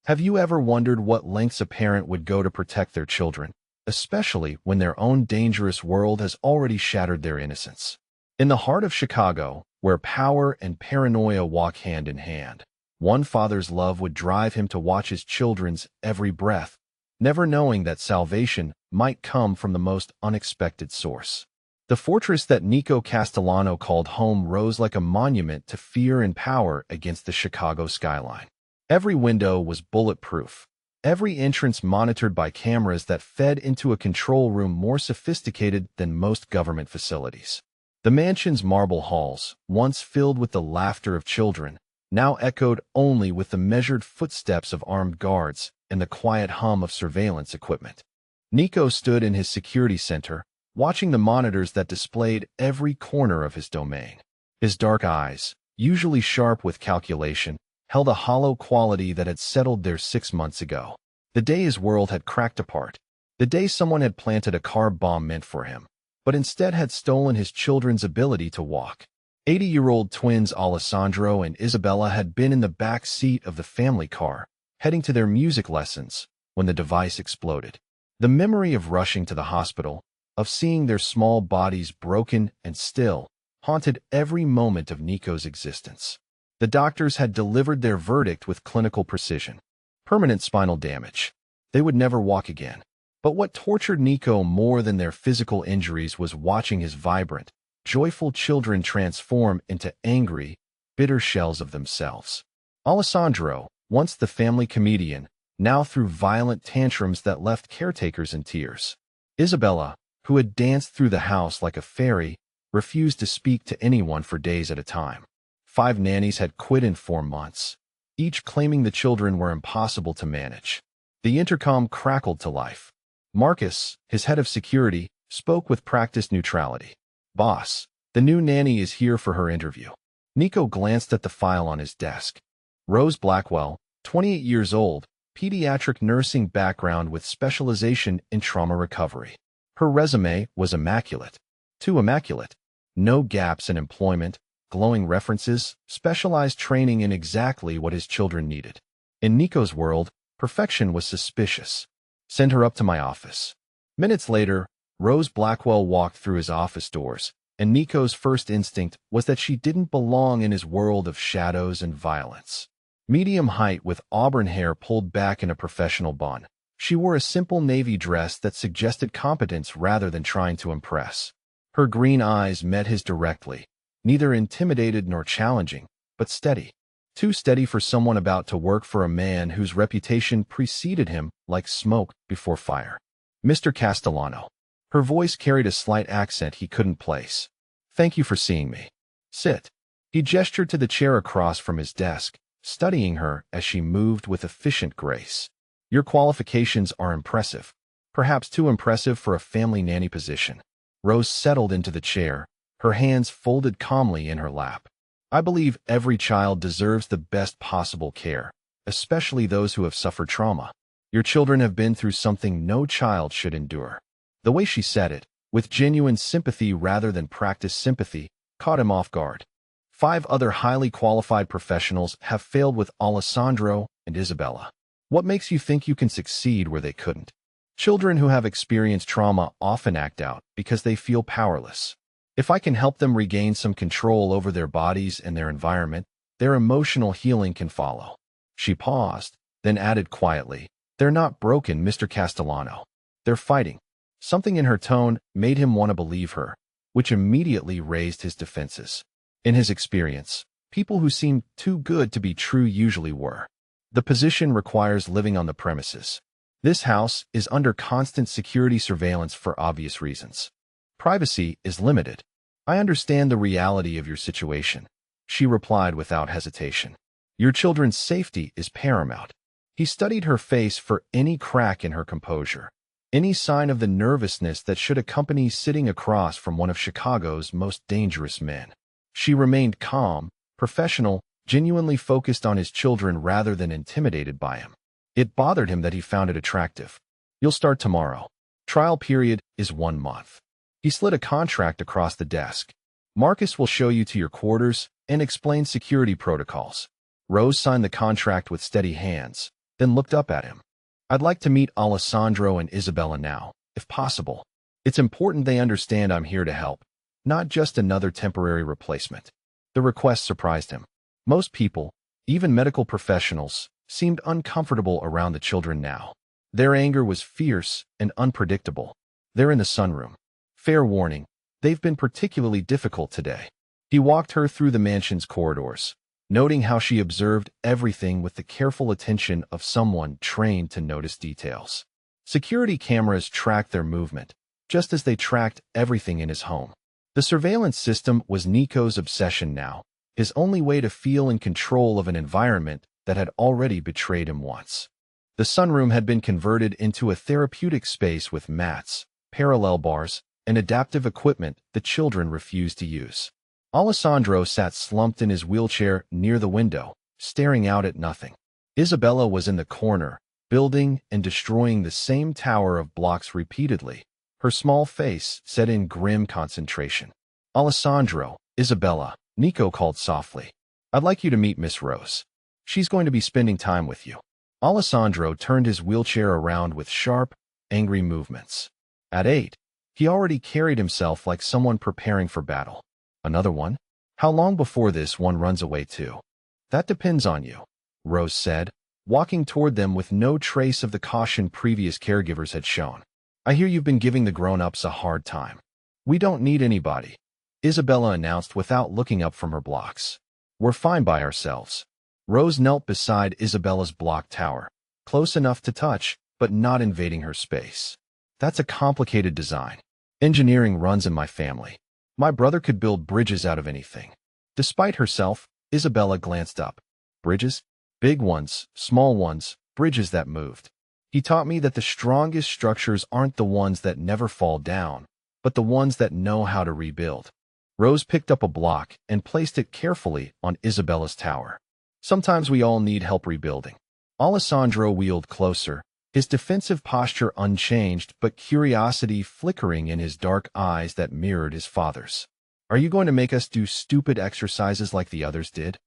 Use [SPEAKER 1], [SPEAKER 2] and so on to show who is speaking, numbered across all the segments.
[SPEAKER 1] Have you ever wondered what lengths a parent would go to protect their children, especially when their own dangerous world has already shattered their innocence? In the heart of Chicago, where power and paranoia walk hand in hand, one father's love would drive him to watch his children's every breath, never knowing that salvation might come from the most unexpected source. The fortress that Nico Castellano called home rose like a monument to fear and power against the Chicago skyline. Every window was bulletproof, every entrance monitored by cameras that fed into a control room more sophisticated than most government facilities. The mansion's marble halls, once filled with the laughter of children, now echoed only with the measured footsteps of armed guards and the quiet hum of surveillance equipment. Nico stood in his security center, watching the monitors that displayed every corner of his domain. His dark eyes, usually sharp with calculation, held a hollow quality that had settled there 6 months ago. The day his world had cracked apart. The day someone had planted a car bomb meant for him, but instead had stolen his children's ability to walk. 80-year-old twins Alessandro and Isabella had been in the back seat of the family car, heading to their music lessons, when the device exploded. The memory of rushing to the hospital, of seeing their small bodies broken and still, haunted every moment of Nico's existence. The doctors had delivered their verdict with clinical precision. Permanent spinal damage. They would never walk again. But what tortured Nico more than their physical injuries was watching his vibrant, joyful children transform into angry, bitter shells of themselves. Alessandro, once the family comedian, now threw violent tantrums that left caretakers in tears. Isabella, who had danced through the house like a fairy, refused to speak to anyone for days at a time. 5 nannies had quit in 4 months, each claiming the children were impossible to manage. The intercom crackled to life. Marcus, his head of security, spoke with practiced neutrality. "Boss, the new nanny is here for her interview." Nico glanced at the file on his desk. Rose Blackwell, 28 years old, pediatric nursing background with specialization in trauma recovery. Her resume was immaculate. Too immaculate. No gaps in employment, glowing references, specialized training in exactly what his children needed. In Nico's world, perfection was suspicious. "Send her up to my office." Minutes later, Rose Blackwell walked through his office doors, and Nico's first instinct was that she didn't belong in his world of shadows and violence. Medium height with auburn hair pulled back in a professional bun, she wore a simple navy dress that suggested competence rather than trying to impress. Her green eyes met his directly, neither intimidated nor challenging, but steady. Too steady for someone about to work for a man whose reputation preceded him like smoke before fire. "Mr. Castellano." Her voice carried a slight accent he couldn't place. "Thank you for seeing me. Sit." He gestured to the chair across from his desk, studying her as she moved with efficient grace. "Your qualifications are impressive, perhaps too impressive for a family nanny position." Rose settled into the chair, her hands folded calmly in her lap. "I believe every child deserves the best possible care, especially those who have suffered trauma. Your children have been through something no child should endure." The way she said it, with genuine sympathy rather than practiced sympathy, caught him off guard. 5 other highly qualified professionals have failed with Alessandro and Isabella. What makes you think you can succeed where they couldn't? Children who have experienced trauma often act out because they feel powerless. If I can help them regain some control over their bodies and their environment, their emotional healing can follow. She paused, then added quietly, "They're not broken, Mr. Castellano. They're fighting." Something in her tone made him want to believe her, which immediately raised his defenses. In his experience, people who seemed too good to be true usually were. The position requires living on the premises. This house is under constant security surveillance for obvious reasons. Privacy is limited. "I understand the reality of your situation," she replied without hesitation. "Your children's safety is paramount." He studied her face for any crack in her composure, any sign of the nervousness that should accompany sitting across from one of Chicago's most dangerous men. She remained calm, professional, genuinely focused on his children rather than intimidated by him. It bothered him that he found it attractive. "You'll start tomorrow. Trial period is 1 month." He slid a contract across the desk. "Marcus will show you to your quarters and explain security protocols." Rose signed the contract with steady hands, then looked up at him. "I'd like to meet Alessandro and Isabella now, if possible. It's important they understand I'm here to help, not just another temporary replacement." The request surprised him. Most people, even medical professionals, seemed uncomfortable around the children now. Their anger was fierce and unpredictable. "They're in the sunroom. Fair warning, they've been particularly difficult today." He walked her through the mansion's corridors, noting how she observed everything with the careful attention of someone trained to notice details. Security cameras tracked their movement, just as they tracked everything in his home. The surveillance system was Nico's obsession now, his only way to feel in control of an environment that had already betrayed him once. The sunroom had been converted into a therapeutic space with mats, parallel bars, and adaptive equipment the children refused to use. Alessandro sat slumped in his wheelchair near the window, staring out at nothing. Isabella was in the corner, building and destroying the same tower of blocks repeatedly, her small face set in grim concentration. "Alessandro, Isabella," Nico called softly. "I'd like you to meet Miss Rose. She's going to be spending time with you." Alessandro turned his wheelchair around with sharp, angry movements. At 8, he already carried himself like someone preparing for battle. "Another one? How long before this one runs away too?" "That depends on you," Rose said, walking toward them with no trace of the caution previous caregivers had shown. "I hear you've been giving the grown-ups a hard time." "We don't need anybody," Isabella announced without looking up from her blocks. "We're fine by ourselves." Rose knelt beside Isabella's block tower, close enough to touch, but not invading her space. "That's a complicated design. Engineering runs in my family. My brother could build bridges out of anything." Despite herself, Isabella glanced up. "Bridges? Big ones, small ones, bridges that moved. He taught me that the strongest structures aren't the ones that never fall down, but the ones that know how to rebuild." Rose picked up a block and placed it carefully on Isabella's tower. "Sometimes we all need help rebuilding." Alessandro wheeled closer, his defensive posture unchanged but curiosity flickering in his dark eyes that mirrored his father's. "Are you going to make us do stupid exercises like the others did?"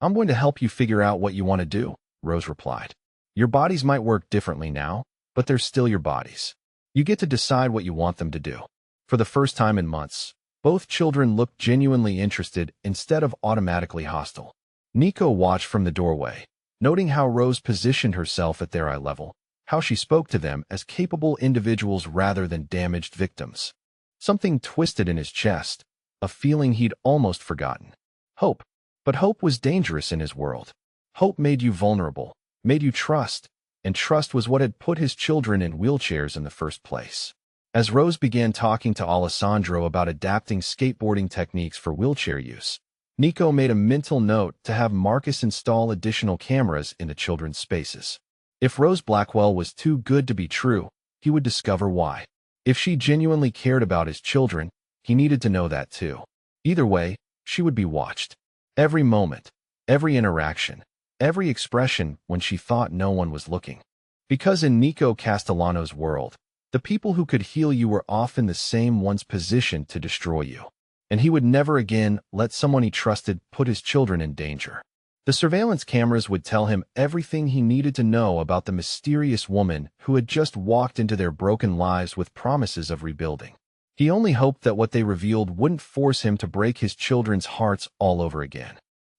[SPEAKER 1] "I'm going to help you figure out what you want to do," Rose replied. "Your bodies might work differently now, but they're still your bodies. You get to decide what you want them to do." For the first time in months, both children looked genuinely interested instead of automatically hostile. Nico watched from the doorway, noting how Rose positioned herself at their eye level, how she spoke to them as capable individuals rather than damaged victims. Something twisted in his chest, a feeling he'd almost forgotten. Hope. But hope was dangerous in his world. Hope made you vulnerable, made you trust, and trust was what had put his children in wheelchairs in the first place. As Rose began talking to Alessandro about adapting skateboarding techniques for wheelchair use, Nico made a mental note to have Marcus install additional cameras in the children's spaces. If Rose Blackwell was too good to be true, he would discover why. If she genuinely cared about his children, he needed to know that too. Either way, she would be watched. Every moment, every interaction, every expression when she thought no one was looking. Because in Nico Castellano's world, the people who could heal you were often the same ones positioned to destroy you. And he would never again let someone he trusted put his children in danger. The surveillance cameras would tell him everything he needed to know about the mysterious woman who had just walked into their broken lives with promises of rebuilding. He only hoped that what they revealed wouldn't force him to break his children's hearts all over again.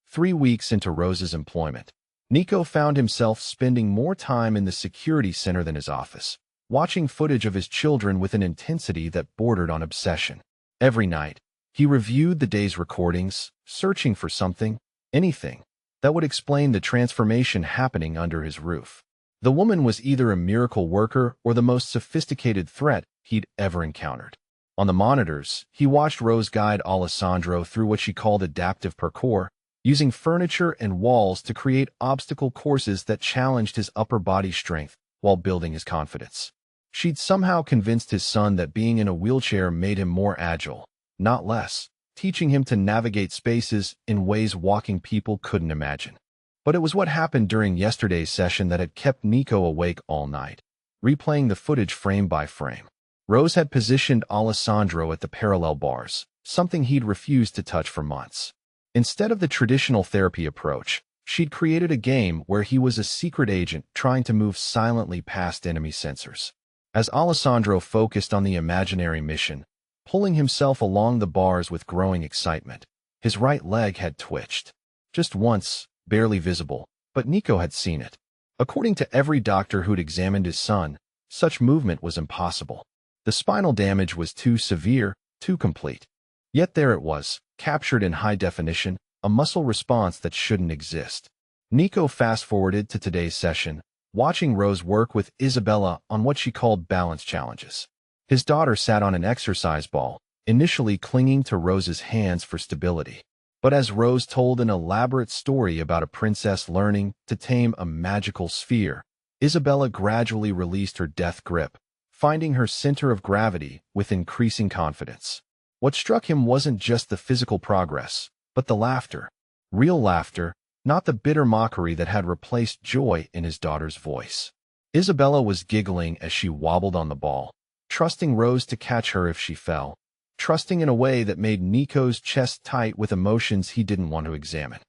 [SPEAKER 1] 3 weeks into Rose's employment, Nico found himself spending more time in the security center than his office, watching footage of his children with an intensity that bordered on obsession. Every night, he reviewed the day's recordings, searching for something, anything, that would explain the transformation happening under his roof. The woman was either a miracle worker or the most sophisticated threat he'd ever encountered. On the monitors, he watched Rose guide Alessandro through what she called adaptive parkour, using furniture and walls to create obstacle courses that challenged his upper body strength while building his confidence. She'd somehow convinced his son that being in a wheelchair made him more agile, not less, teaching him to navigate spaces in ways walking people couldn't imagine. But it was what happened during yesterday's session that had kept Nico awake all night, replaying the footage frame by frame. Rose had positioned Alessandro at the parallel bars, something he'd refused to touch for months. Instead of the traditional therapy approach, She'd created a game where he was a secret agent trying to move silently past enemy sensors. As Alessandro focused on the imaginary mission, pulling himself along the bars with growing excitement, his right leg had twitched. Just once, barely visible, but Nico had seen it. According to every doctor who'd examined his son, such movement was impossible. The spinal damage was too severe, too complete. Yet there it was, captured in high definition, a muscle response that shouldn't exist. Nico fast-forwarded to today's session, watching Rose work with Isabella on what she called balance challenges. His daughter sat on an exercise ball, initially clinging to Rose's hands for stability. But as Rose told an elaborate story about a princess learning to tame a magical sphere, Isabella gradually released her death grip, finding her center of gravity with increasing confidence. What struck him wasn't just the physical progress, but the laughter. Real laughter, not the bitter mockery that had replaced joy in his daughter's voice. Isabella was giggling as she wobbled on the ball, trusting Rose to catch her if she fell, trusting in a way that made Nico's chest tight with emotions he didn't want to examine.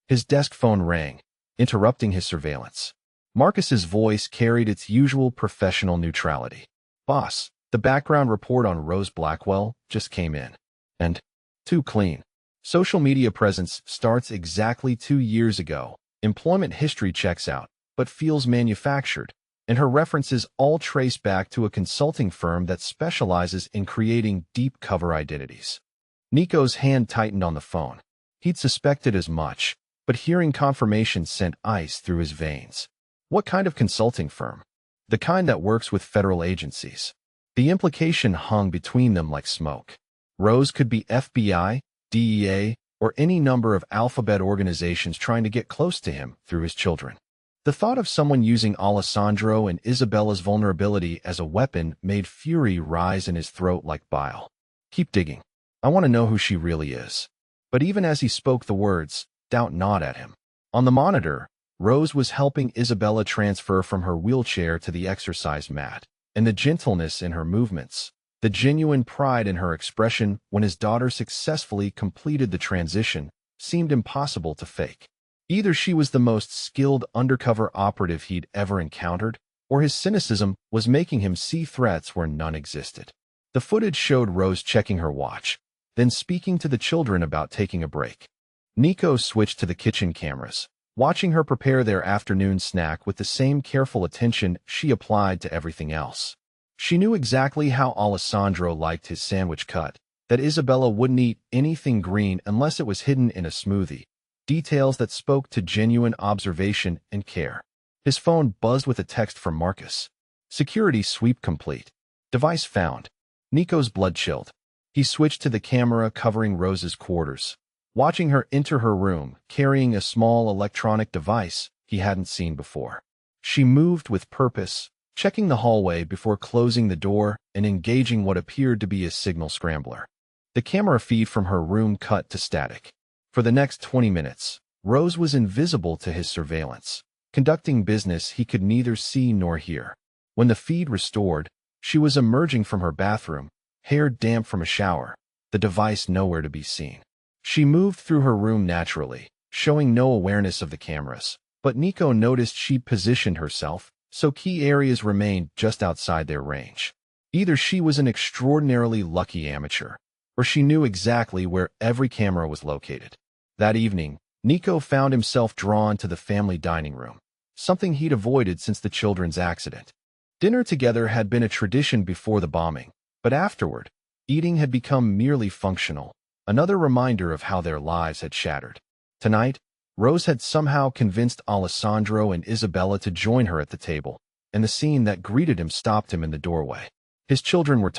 [SPEAKER 1] His desk phone rang, interrupting his surveillance. Marcus's voice carried its usual professional neutrality. "Boss, the background report on Rose Blackwell just came in. And too clean. Social media presence starts exactly 2 years ago. Employment history checks out, but feels manufactured, and her references all trace back to a consulting firm that specializes in creating deep cover identities." Nico's hand tightened on the phone. He'd suspected as much, but hearing confirmation sent ice through his veins. What kind of consulting firm? The kind that works with federal agencies. The implication hung between them like smoke. Rose could be FBI, DEA, or any number of alphabet organizations trying to get close to him through his children. The thought of someone using Alessandro and Isabella's vulnerability as a weapon made fury rise in his throat like bile. "Keep digging. I want to know who she really is." But even as he spoke the words, doubt gnawed at him. On the monitor, Rose was helping Isabella transfer from her wheelchair to the exercise mat, and the gentleness in her movements, the genuine pride in her expression when his daughter successfully completed the transition, seemed impossible to fake. Either she was the most skilled undercover operative he'd ever encountered, or his cynicism was making him see threats where none existed. The footage showed Rose checking her watch, then speaking to the children about taking a break. Nico switched to the kitchen cameras, watching her prepare their afternoon snack with the same careful attention she applied to everything else. She knew exactly how Alessandro liked his sandwich cut, that Isabella wouldn't eat anything green unless it was hidden in a smoothie, details that spoke to genuine observation and care. His phone buzzed with a text from Marcus. "Security sweep complete. Device found." Nico's blood chilled. He switched to the camera covering Rose's quarters, watching her enter her room, carrying a small electronic device he hadn't seen before. She moved with purpose, checking the hallway before closing the door and engaging what appeared to be a signal scrambler. The camera feed from her room cut to static. For the next 20 minutes, Rose was invisible to his surveillance, conducting business he could neither see nor hear. When the feed restored, she was emerging from her bathroom, hair damp from a shower, the device nowhere to be seen. She moved through her room naturally, showing no awareness of the cameras, but Nico noticed she'd positioned herself, so key areas remained just outside their range. Either she was an extraordinarily lucky amateur, or she knew exactly where every camera was located. That evening, Nico found himself drawn to the family dining room, something he'd avoided since the children's accident. Dinner together had been a tradition before the bombing, but afterward, eating had become merely functional, another reminder of how their lives had shattered. Tonight, Rose had somehow convinced Alessandro and Isabella to join her at the table, and the scene that greeted him stopped him in the doorway. His children were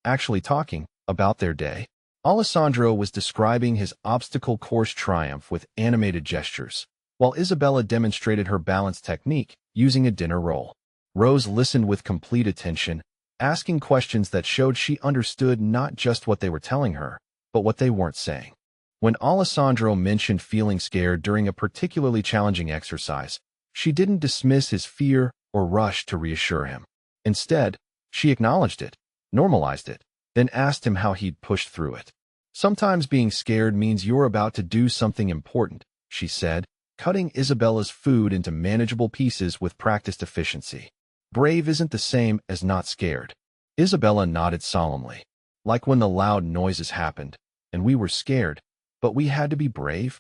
[SPEAKER 1] actually talking, about their day. Alessandro was describing his obstacle course triumph with animated gestures, while Isabella demonstrated her balance technique using a dinner roll. Rose listened with complete attention, asking questions that showed she understood not just what they were telling her, but what they weren't saying. When Alessandro mentioned feeling scared during a particularly challenging exercise, she didn't dismiss his fear or rush to reassure him. Instead, she acknowledged it, normalized it, then asked him how he'd pushed through it. "Sometimes being scared means you're about to do something important," she said, cutting Isabella's food into manageable pieces with practiced efficiency. Brave isn't the same as not scared. Isabella nodded solemnly, like when the loud noises happened, and we were scared, but we had to be brave.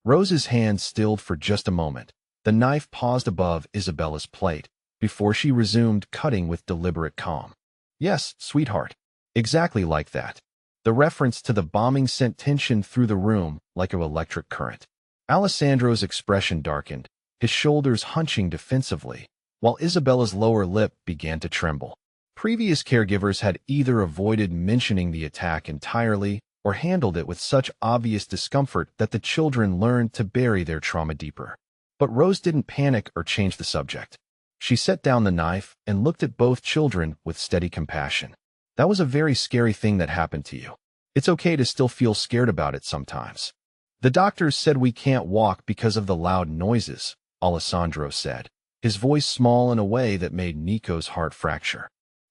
[SPEAKER 1] Rose's hand stilled for just a moment. The knife paused above Isabella's plate before she resumed cutting with deliberate calm. Yes, sweetheart. Exactly like that. The reference to the bombing sent tension through the room like an electric current. Alessandro's expression darkened, his shoulders hunching defensively, while Isabella's lower lip began to tremble. Previous caregivers had either avoided mentioning the attack entirely or handled it with such obvious discomfort that the children learned to bury their trauma deeper. But Rose didn't panic or change the subject. She set down the knife and looked at both children with steady compassion. That was a very scary thing that happened to you. It's okay to still feel scared about it sometimes. The doctors said we can't walk because of the loud noises, Alessandro said, his voice small in a way that made Nico's heart fracture.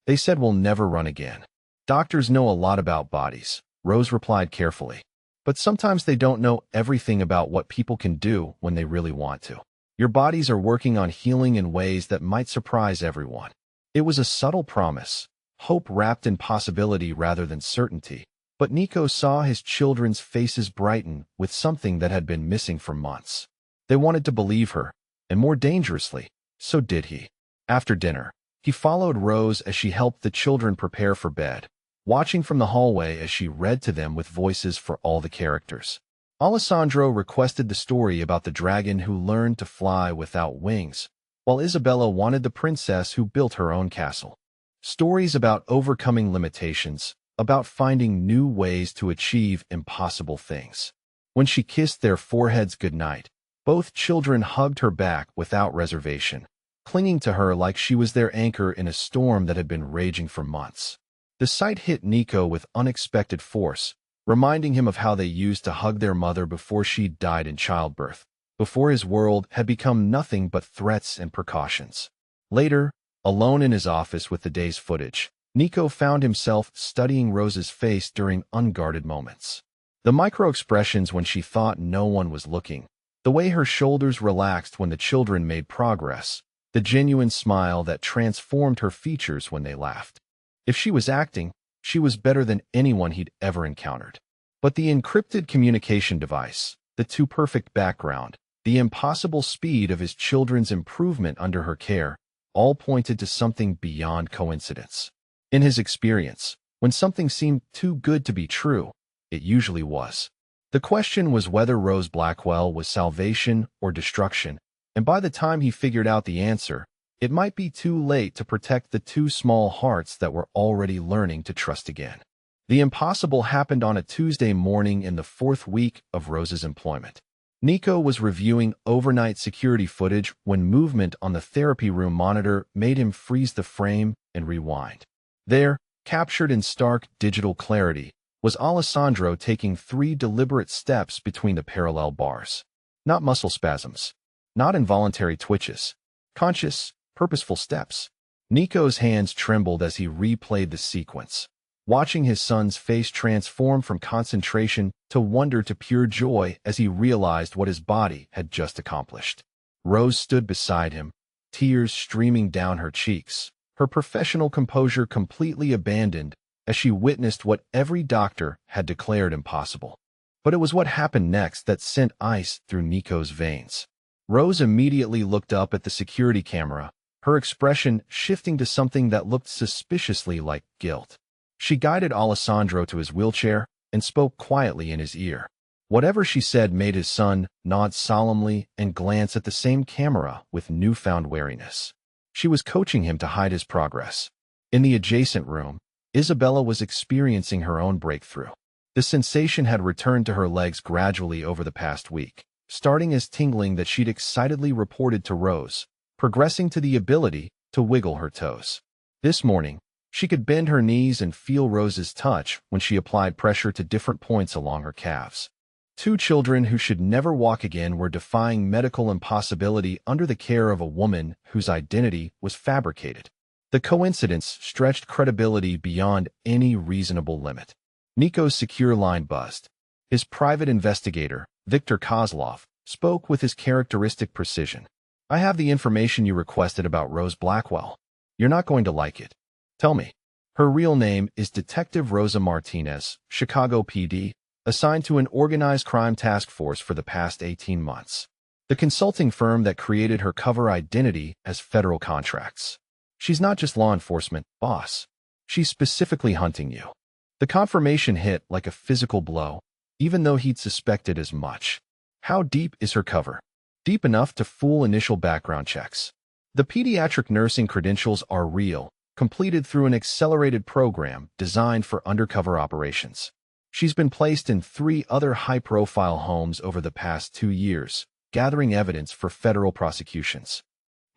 [SPEAKER 1] They said we'll never run again. Doctors know a lot about bodies, Rose replied carefully. But sometimes they don't know everything about what people can do when they really want to. Your bodies are working on healing in ways that might surprise everyone. It was a subtle promise, hope wrapped in possibility rather than certainty. But Nico saw his children's faces brighten with something that had been missing for months. They wanted to believe her, and more dangerously, so did he. After dinner, he followed Rose as she helped the children prepare for bed, watching from the hallway as she read to them with voices for all the characters. Alessandro requested the story about the dragon who learned to fly without wings, while Isabella wanted the princess who built her own castle. Stories about overcoming limitations, about finding new ways to achieve impossible things. When she kissed their foreheads goodnight, both children hugged her back without reservation, clinging to her like she was their anchor in a storm that had been raging for months. The sight hit Nico with unexpected force, reminding him of how they used to hug their mother before she died in childbirth, before his world had become nothing but threats and precautions. Later, alone in his office with the day's footage, Nico found himself studying Rose's face during unguarded moments. The micro-expressions when she thought no one was looking, the way her shoulders relaxed when the children made progress, the genuine smile that transformed her features when they laughed. If she was acting, she was better than anyone he'd ever encountered. But the encrypted communication device, the too-perfect background, the impossible speed of his children's improvement under her care, all pointed to something beyond coincidence. In his experience, when something seemed too good to be true, it usually was. The question was whether Rose Blackwell was salvation or destruction, and by the time he figured out the answer, it might be too late to protect the two small hearts that were already learning to trust again. The impossible happened on a Tuesday morning in the 4th week of Rose's employment. Nico was reviewing overnight security footage when movement on the therapy room monitor made him freeze the frame and rewind. There, captured in stark digital clarity, was Alessandro taking 3 deliberate steps between the parallel bars. Not muscle spasms. Not involuntary twitches. Conscious, purposeful steps. Nico's hands trembled as he replayed the sequence, watching his son's face transform from concentration to wonder to pure joy as he realized what his body had just accomplished. Rose stood beside him, tears streaming down her cheeks, her professional composure completely abandoned as she witnessed what every doctor had declared impossible. But it was what happened next that sent ice through Nico's veins. Rose immediately looked up at the security camera, her expression shifting to something that looked suspiciously like guilt. She guided Alessandro to his wheelchair and spoke quietly in his ear. Whatever she said made his son nod solemnly and glance at the same camera with newfound wariness. She was coaching him to hide his progress. In the adjacent room, Isabella was experiencing her own breakthrough. The sensation had returned to her legs gradually over the past week, starting as tingling that she'd excitedly reported to Rose, progressing to the ability to wiggle her toes. This morning, she could bend her knees and feel Rose's touch when she applied pressure to different points along her calves. 2 children who should never walk again were defying medical impossibility under the care of a woman whose identity was fabricated. The coincidence stretched credibility beyond any reasonable limit. Nico's secure line buzzed. His private investigator, Viktor Kozlov, spoke with his characteristic precision. "I have the information you requested about Rose Blackwell. You're not going to like it. Tell me." Her real name is Detective Rosa Martinez, Chicago PD, assigned to an organized crime task force for the past 18 months. The consulting firm that created her cover identity as federal contracts. She's not just law enforcement, boss. She's specifically hunting you. The confirmation hit like a physical blow, even though he'd suspected as much. How deep is her cover? Deep enough to fool initial background checks. The pediatric nursing credentials are real, completed through an accelerated program designed for undercover operations. She's been placed in 3 other high-profile homes over the past 2 years, gathering evidence for federal prosecutions.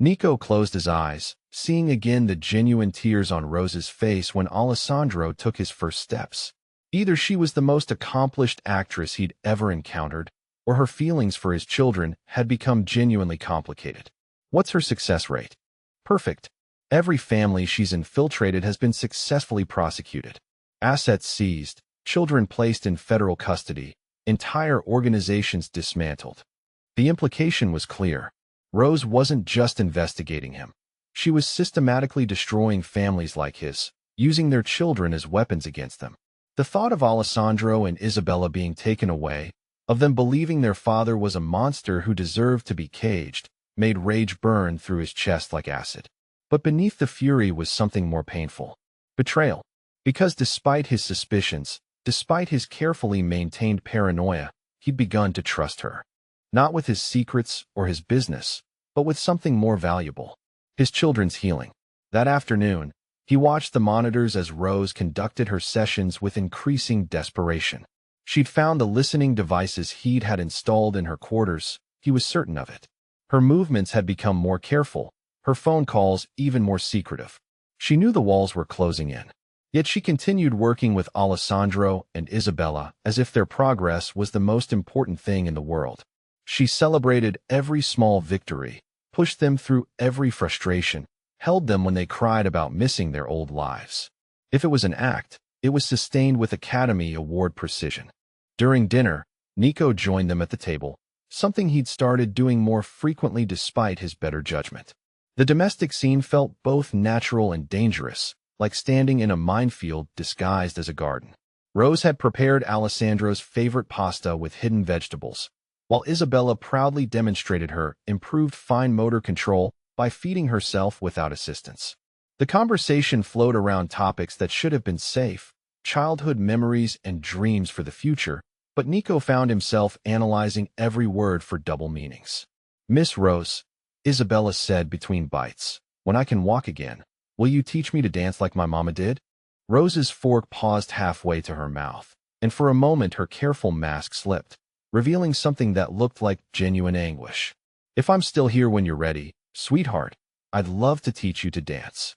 [SPEAKER 1] Nico closed his eyes, seeing again the genuine tears on Rose's face when Alessandro took his first steps. Either she was the most accomplished actress he'd ever encountered, or her feelings for his children had become genuinely complicated. What's her success rate? Perfect. Every family she's infiltrated has been successfully prosecuted. Assets seized, children placed in federal custody, entire organizations dismantled. The implication was clear. Rose wasn't just investigating him. She was systematically destroying families like his, using their children as weapons against them. The thought of Alessandro and Isabella being taken away, of them believing their father was a monster who deserved to be caged, made rage burn through his chest like acid. But beneath the fury was something more painful. Betrayal. Because despite his suspicions, despite his carefully maintained paranoia, he'd begun to trust her. Not with his secrets or his business, but with something more valuable. His children's healing. That afternoon, he watched the monitors as Rose conducted her sessions with increasing desperation. She'd found the listening devices he'd had installed in her quarters, he was certain of it. Her movements had become more careful, her phone calls even more secretive. She knew the walls were closing in. Yet she continued working with Alessandro and Isabella as if their progress was the most important thing in the world. She celebrated every small victory, pushed them through every frustration, held them when they cried about missing their old lives. If it was an act, it was sustained with Academy Award precision. During dinner, Nico joined them at the table, something he'd started doing more frequently despite his better judgment. The domestic scene felt both natural and dangerous, like standing in a minefield disguised as a garden. Rose had prepared Alessandro's favorite pasta with hidden vegetables, while Isabella proudly demonstrated her improved fine motor control by feeding herself without assistance. The conversation flowed around topics that should have been safe, childhood memories and dreams for the future, but Nico found himself analyzing every word for double meanings. "Miss Rose," Isabella said between bites, "when I can walk again, will you teach me to dance like my mama did?" Rose's fork paused halfway to her mouth, and for a moment her careful mask slipped, revealing something that looked like genuine anguish. "If I'm still here when you're ready, sweetheart, I'd love to teach you to dance."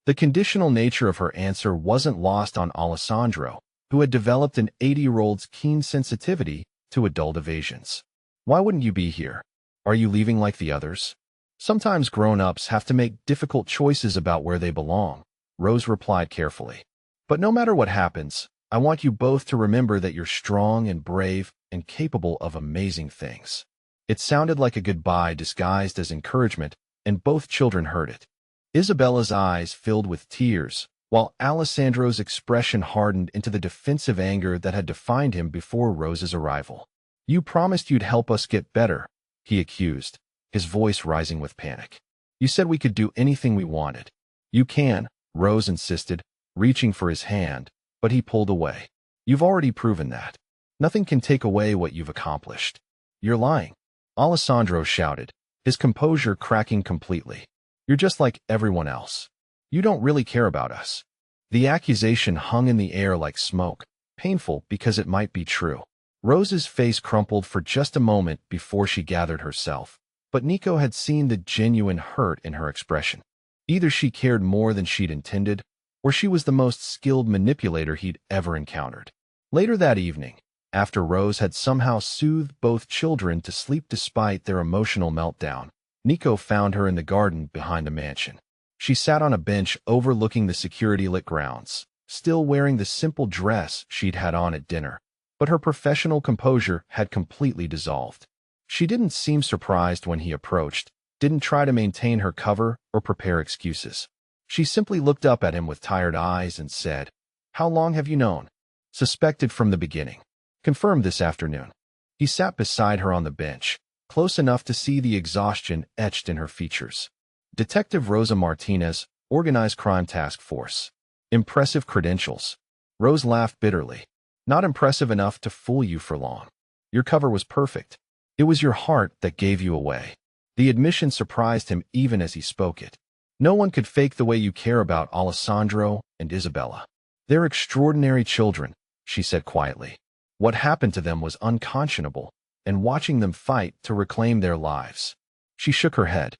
[SPEAKER 1] The conditional nature of her answer wasn't lost on Alessandro, who had developed an 80-year-old's keen sensitivity to adult evasions. "Why wouldn't you be here? Are you leaving like the others?" "Sometimes grown-ups have to make difficult choices about where they belong," Rose replied carefully. "But no matter what happens, I want you both to remember that you're strong and brave and capable of amazing things." It sounded like a goodbye disguised as encouragement, and both children heard it. Isabella's eyes filled with tears, while Alessandro's expression hardened into the defensive anger that had defined him before Rose's arrival. "You promised you'd help us get better," he accused, his voice rising with panic. "You said we could do anything we wanted." "You can," Rose insisted, reaching for his hand, but he pulled away. "You've already proven that. Nothing can take away what you've accomplished." "You're lying," Alessandro shouted, his composure cracking completely. "You're just like everyone else. You don't really care about us." The accusation hung in the air like smoke, painful because it might be true. Rose's face crumpled for just a moment before she gathered herself, but Nico had seen the genuine hurt in her expression. Either she cared more than she'd intended, or she was the most skilled manipulator he'd ever encountered. Later that evening, after Rose had somehow soothed both children to sleep despite their emotional meltdown, Nico found her in the garden behind the mansion. She sat on a bench overlooking the security-lit grounds, still wearing the simple dress she'd had on at dinner, but her professional composure had completely dissolved. She didn't seem surprised when he approached, didn't try to maintain her cover or prepare excuses. She simply looked up at him with tired eyes and said, "How long have you known?" "Suspected from the beginning. Confirmed this afternoon." He sat beside her on the bench, close enough to see the exhaustion etched in her features. "Detective Rosa Martinez, Organized Crime Task Force. Impressive credentials." Rose laughed bitterly. "Not impressive enough to fool you for long. Your cover was perfect. It was your heart that gave you away." The admission surprised him even as he spoke it. "No one could fake the way you care about Alessandro and Isabella. They're extraordinary children," she said quietly. "What happened to them was unconscionable, and watching them fight to reclaim their lives." She shook her head.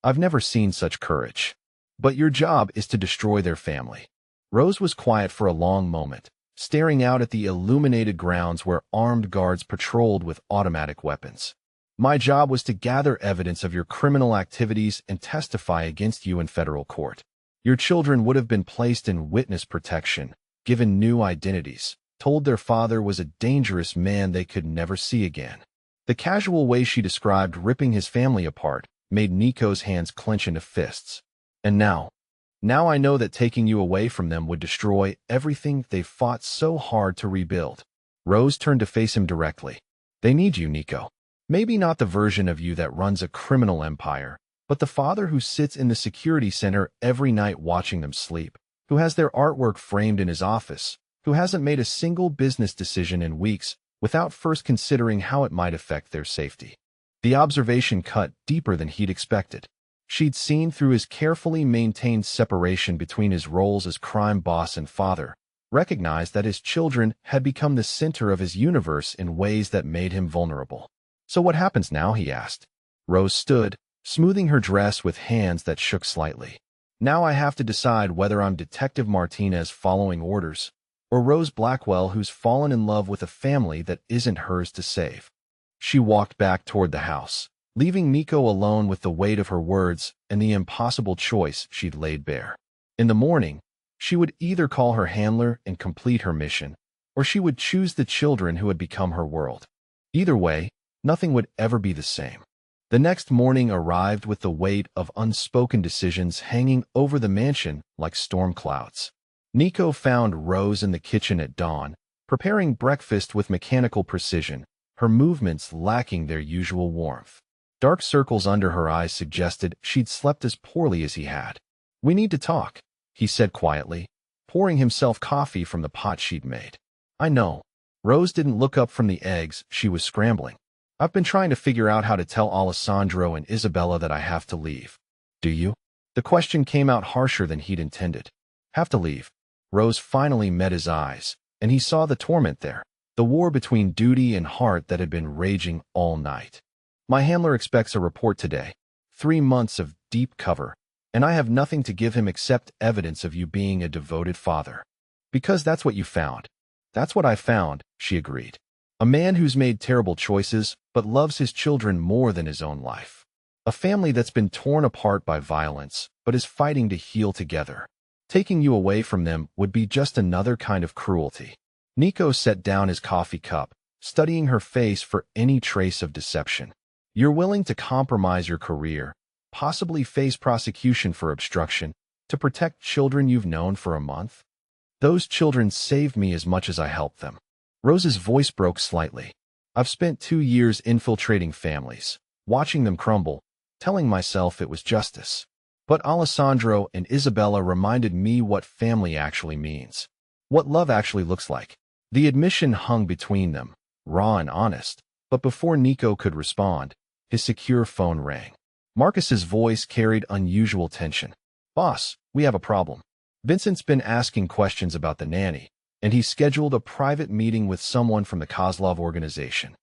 [SPEAKER 1] "I've never seen such courage. But your job is to destroy their family." Rose was quiet for a long moment, staring out at the illuminated grounds where armed guards patrolled with automatic weapons. "My job was to gather evidence of your criminal activities and testify against you in federal court. Your children would have been placed in witness protection, given new identities, told their father was a dangerous man they could never see again." The casual way she described ripping his family apart made Nico's hands clench into fists. "And now I know that taking you away from them would destroy everything they've fought so hard to rebuild." Rose turned to face him directly. "They need you, Nico. Maybe not the version of you that runs a criminal empire, but the father who sits in the security center every night watching them sleep, who has their artwork framed in his office, who hasn't made a single business decision in weeks without first considering how it might affect their safety." The observation cut deeper than he'd expected. She'd seen through his carefully maintained separation between his roles as crime boss and father, recognized that his children had become the center of his universe in ways that made him vulnerable. "So what happens now?" he asked. Rose stood, smoothing her dress with hands that shook slightly. "Now I have to decide whether I'm Detective Martinez following orders, or Rose Blackwell who's fallen in love with a family that isn't hers to save." She walked back toward the house, leaving Nico alone with the weight of her words and the impossible choice she'd laid bare. In the morning, she would either call her handler and complete her mission, or she would choose the children who had become her world. Either way, nothing would ever be the same. The next morning arrived with the weight of unspoken decisions hanging over the mansion like storm clouds. Nico found Rose in the kitchen at dawn, preparing breakfast with mechanical precision, her movements lacking their usual warmth. Dark circles under her eyes suggested she'd slept as poorly as he had. "We need to talk," he said quietly, pouring himself coffee from the pot she'd made. "I know." Rose didn't look up from the eggs she was scrambling. "I've been trying to figure out how to tell Alessandro and Isabella that I have to leave." "Do you?" The question came out harsher than he'd intended. "Have to leave?" Rose finally met his eyes, and he saw the torment there, the war between duty and heart that had been raging all night. "My handler expects a report today. 3 months of deep cover, and I have nothing to give him except evidence of you being a devoted father." "Because that's what you found." "That's what I found," she agreed. "A man who's made terrible choices, but loves his children more than his own life. A family that's been torn apart by violence, but is fighting to heal together. Taking you away from them would be just another kind of cruelty." Nico set down his coffee cup, studying her face for any trace of deception. "You're willing to compromise your career, possibly face prosecution for obstruction, to protect children you've known for a month? Those children saved me as much as I helped them." Rose's voice broke slightly. "I've spent 2 years infiltrating families, watching them crumble, telling myself it was justice. But Alessandro and Isabella reminded me what family actually means, what love actually looks like." The admission hung between them, raw and honest, but before Nico could respond, his secure phone rang. Marcus's voice carried unusual tension. "Boss, we have a problem. Vincent's been asking questions about the nanny, and he's scheduled a private meeting with someone from the Kozlov organization."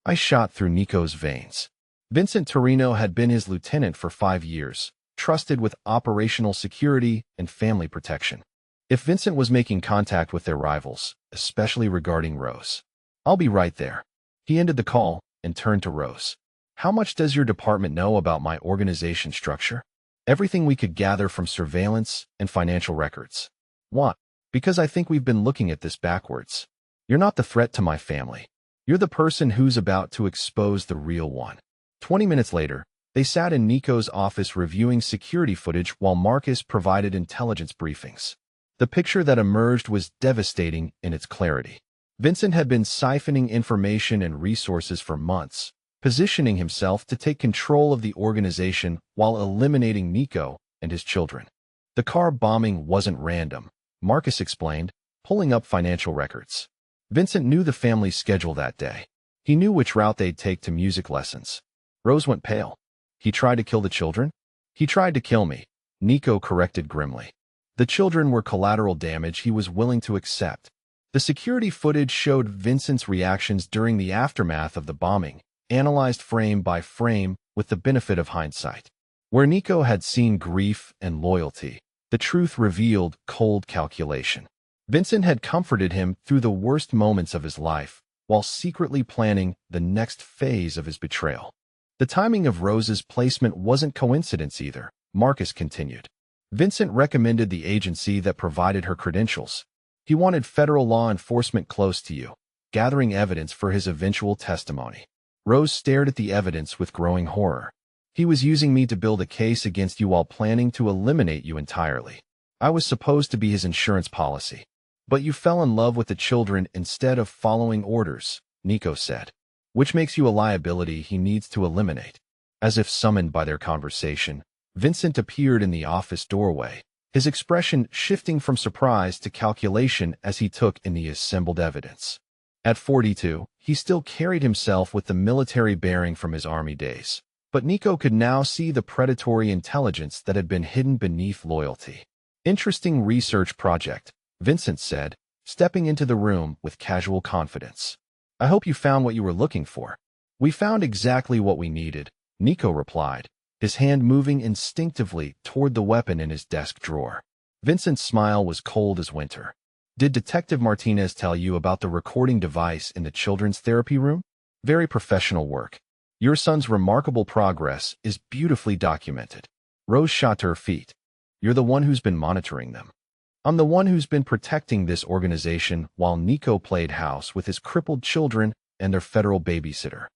[SPEAKER 1] I shot through Nico's veins. Vincent Torino had been his lieutenant for 5 years, trusted with operational security and family protection. If Vincent was making contact with their rivals, especially regarding Rose. "I'll be right there." He ended the call and turned to Rose. "How much does your department know about my organization structure?" "Everything we could gather from surveillance and financial records." "What?" "Because I think we've been looking at this backwards. You're not the threat to my family. You're the person who's about to expose the real one. 20 minutes later, they sat in Nico's office reviewing security footage while Marcus provided intelligence briefings. The picture that emerged was devastating in its clarity. Vincent had been siphoning information and resources for months, positioning himself to take control of the organization while eliminating Nico and his children. The car bombing wasn't random, Marcus explained, pulling up financial records. Vincent knew the family's schedule that day. He knew which route they'd take to music lessons. Rose went pale. He tried to kill the children? He tried to kill me, Nico corrected grimly. The children were collateral damage he was willing to accept. The security footage showed Vincent's reactions during the aftermath of the bombing, analyzed frame by frame with the benefit of hindsight. Where Nico had seen grief and loyalty, the truth revealed cold calculation. Vincent had comforted him through the worst moments of his life, while secretly planning the next phase of his betrayal. The timing of Rose's placement wasn't coincidence either, Marcus continued. Vincent recommended the agency that provided her credentials. He wanted federal law enforcement close to you, gathering evidence for his eventual testimony. Rose stared at the evidence with growing horror. He was using me to build a case against you while planning to eliminate you entirely. I was supposed to be his insurance policy. But you fell in love with the children instead of following orders, Nico said. Which makes you a liability he needs to eliminate. As if summoned by their conversation, Vincent appeared in the office doorway, his expression shifting from surprise to calculation as he took in the assembled evidence. At 42, he still carried himself with the military bearing from his army days, but Nico could now see the predatory intelligence that had been hidden beneath loyalty. Interesting research project, Vincent said, stepping into the room with casual confidence. I hope you found what you were looking for. We found exactly what we needed, Nico replied, his hand moving instinctively toward the weapon in his desk drawer. Vincent's smile was cold as winter. Did Detective Martinez tell you about the recording device in the children's therapy room? Very professional work. Your son's remarkable progress is beautifully documented. Rose shot to her feet. You're the one who's been monitoring them. I'm the one who's been protecting this organization while Nico played house with his crippled children and their federal babysitter.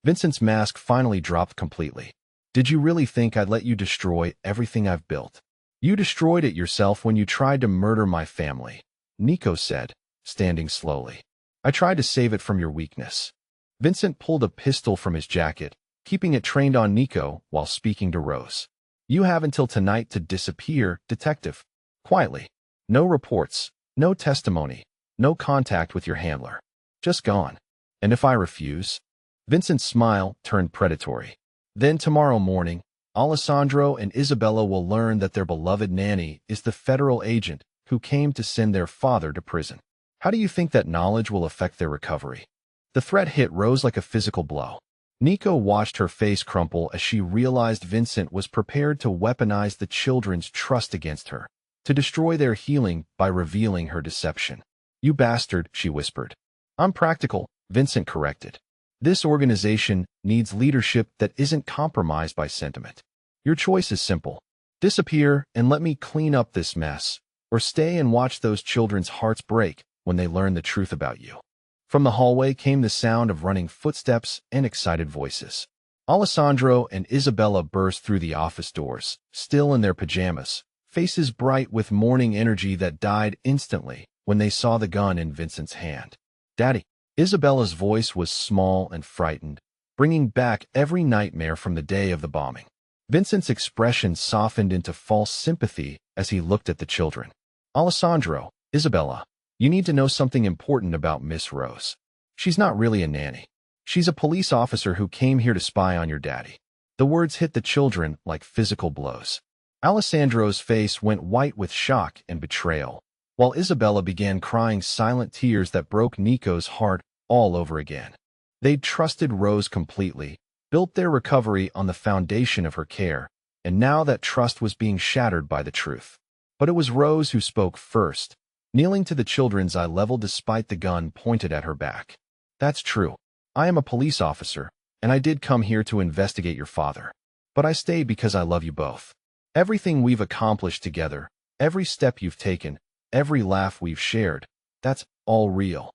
[SPEAKER 1] Vincent's mask finally dropped completely. Did you really think I'd let you destroy everything I've built? You destroyed it yourself when you tried to murder my family, Nico said, standing slowly. I tried to save it from your weakness. Vincent pulled a pistol from his jacket, keeping it trained on Nico while speaking to Rose. You have until tonight to disappear, detective. Quietly. No reports, no testimony, no contact with your handler. Just gone. And if I refuse? Vincent's smile turned predatory. Then tomorrow morning, Alessandro and Isabella will learn that their beloved nanny is the federal agent who came to send their father to prison. How do you think that knowledge will affect their recovery? The threat hit Rose like a physical blow. Nico watched her face crumple as she realized Vincent was prepared to weaponize the children's trust against her, to destroy their healing by revealing her deception. You bastard, she whispered. I'm practical, Vincent corrected. This organization needs leadership that isn't compromised by sentiment. Your choice is simple. Disappear and let me clean up this mess, or stay and watch those children's hearts break when they learn the truth about you. From the hallway came the sound of running footsteps and excited voices. Alessandro and Isabella burst through the office doors, still in their pajamas, faces bright with morning energy that died instantly when they saw the gun in Vincent's hand. Daddy. Isabella's voice was small and frightened, bringing back every nightmare from the day of the bombing. Vincent's expression softened into false sympathy as he looked at the children. Alessandro, Isabella, you need to know something important about Miss Rose. She's not really a nanny. She's a police officer who came here to spy on your daddy. The words hit the children like physical blows. Alessandro's face went white with shock and betrayal, while Isabella began crying silent tears that broke Nico's heart all over again. They'd trusted Rose completely, built their recovery on the foundation of her care, and now that trust was being shattered by the truth. But it was Rose who spoke first, kneeling to the children's eye level despite the gun pointed at her back. That's true. I am a police officer, and I did come here to investigate your father. But I stayed because I love you both. Everything we've accomplished together, every step you've taken, every laugh we've shared, that's all real.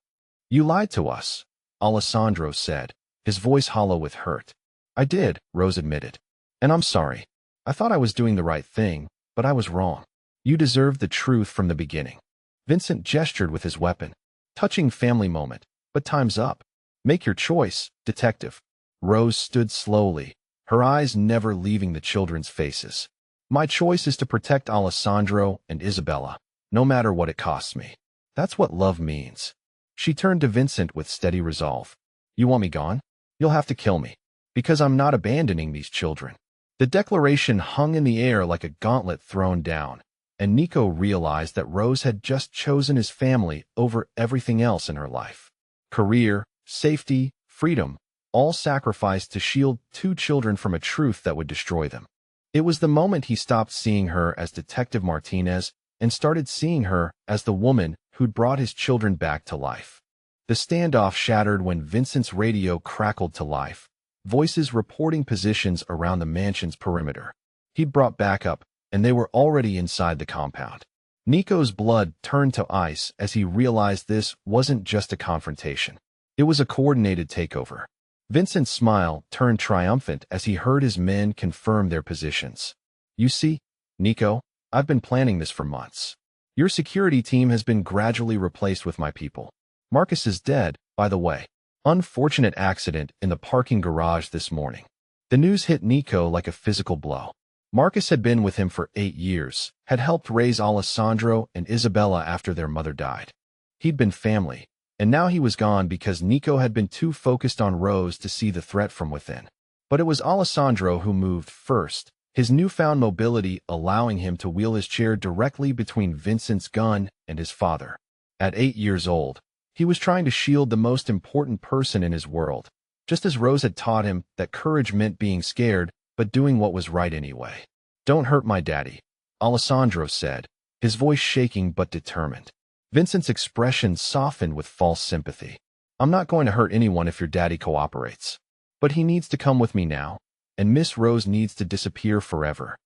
[SPEAKER 1] You lied to us. Alessandro said, his voice hollow with hurt. I did, Rose admitted. And I'm sorry. I thought I was doing the right thing, but I was wrong. You deserved the truth from the beginning. Vincent gestured with his weapon. Touching family moment, but time's up. Make your choice, detective. Rose stood slowly, her eyes never leaving the children's faces. My choice is to protect Alessandro and Isabella, no matter what it costs me. That's what love means. She turned to Vincent with steady resolve. You want me gone? You'll have to kill me. Because I'm not abandoning these children. The declaration hung in the air like a gauntlet thrown down, and Nico realized that Rose had just chosen his family over everything else in her life. Career, safety, freedom, all sacrificed to shield two children from a truth that would destroy them. It was the moment he stopped seeing her as Detective Martinez and started seeing her as the woman who'd brought his children back to life. The standoff shattered when Vincent's radio crackled to life, voices reporting positions around the mansion's perimeter. He'd brought backup, and they were already inside the compound. Nico's blood turned to ice as he realized this wasn't just a confrontation. It was a coordinated takeover. Vincent's smile turned triumphant as he heard his men confirm their positions. You see, Nico, I've been planning this for months. Your security team has been gradually replaced with my people. Marcus is dead, by the way. Unfortunate accident in the parking garage this morning. The news hit Nico like a physical blow. Marcus had been with him for 8 years, had helped raise Alessandro and Isabella after their mother died. He'd been family, and now he was gone because Nico had been too focused on Rose to see the threat from within. But it was Alessandro who moved first, his newfound mobility allowing him to wheel his chair directly between Vincent's gun and his father. At 8 years old, he was trying to shield the most important person in his world, just as Rose had taught him that courage meant being scared, but doing what was right anyway. Don't hurt my daddy, Alessandro said, his voice shaking but determined. Vincent's expression softened with false sympathy. I'm not going to hurt anyone if your daddy cooperates. But he needs to come with me now, and Miss Rose needs to disappear forever.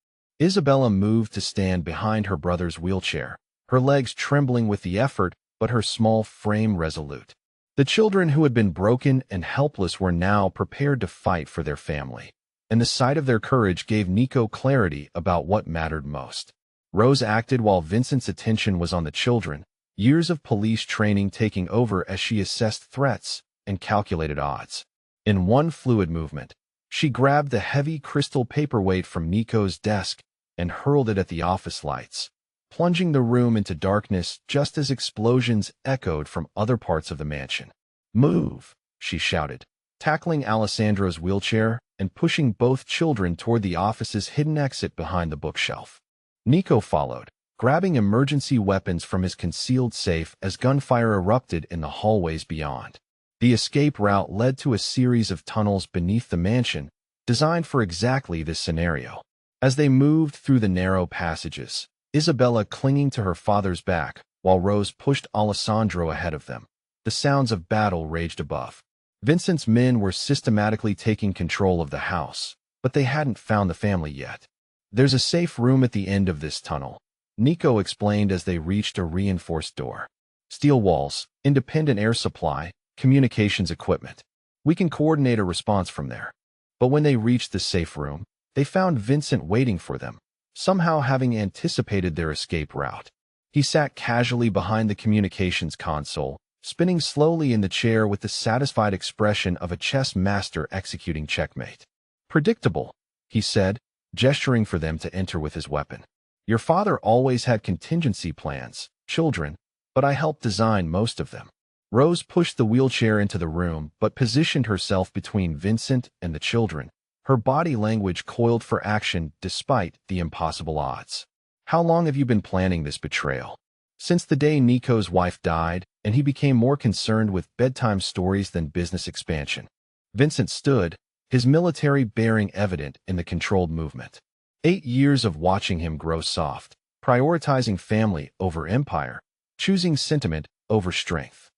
[SPEAKER 1] Isabella moved to stand behind her brother's wheelchair, her legs trembling with the effort, but her small frame resolute. The children who had been broken and helpless were now prepared to fight for their family, and the sight of their courage gave Nico clarity about what mattered most. Rose acted while Vincent's attention was on the children, years of police training taking over as she assessed threats and calculated odds. In one fluid movement, she grabbed the heavy crystal paperweight from Nico's desk and hurled it at the office lights, plunging the room into darkness just as explosions echoed from other parts of the mansion. Move, she shouted, tackling Alessandro's wheelchair and pushing both children toward the office's hidden exit behind the bookshelf. Nico followed, grabbing emergency weapons from his concealed safe as gunfire erupted in the hallways beyond. The escape route led to a series of tunnels beneath the mansion, designed for exactly this scenario. As they moved through the narrow passages, Isabella clinging to her father's back, while Rose pushed Alessandro ahead of them. The sounds of battle raged above. Vincent's men were systematically taking control of the house, but they hadn't found the family yet. There's a safe room at the end of this tunnel, Nico explained as they reached a reinforced door. Steel walls, independent air supply, communications equipment. We can coordinate a response from there. But when they reached the safe room, they found Vincent waiting for them, somehow having anticipated their escape route. He sat casually behind the communications console, spinning slowly in the chair with the satisfied expression of a chess master executing checkmate. Predictable, he said, gesturing for them to enter with his weapon. Your father always had contingency plans, children, but I helped design most of them. Rose pushed the wheelchair into the room but positioned herself between Vincent and the children, her body language coiled for action despite the impossible odds. How long have you been planning this betrayal? Since the day Nico's wife died, and he became more concerned with bedtime stories than business expansion. Vincent stood, his military bearing evident in the controlled movement. 8 years of watching him grow soft, prioritizing family over empire, choosing sentiment over strength.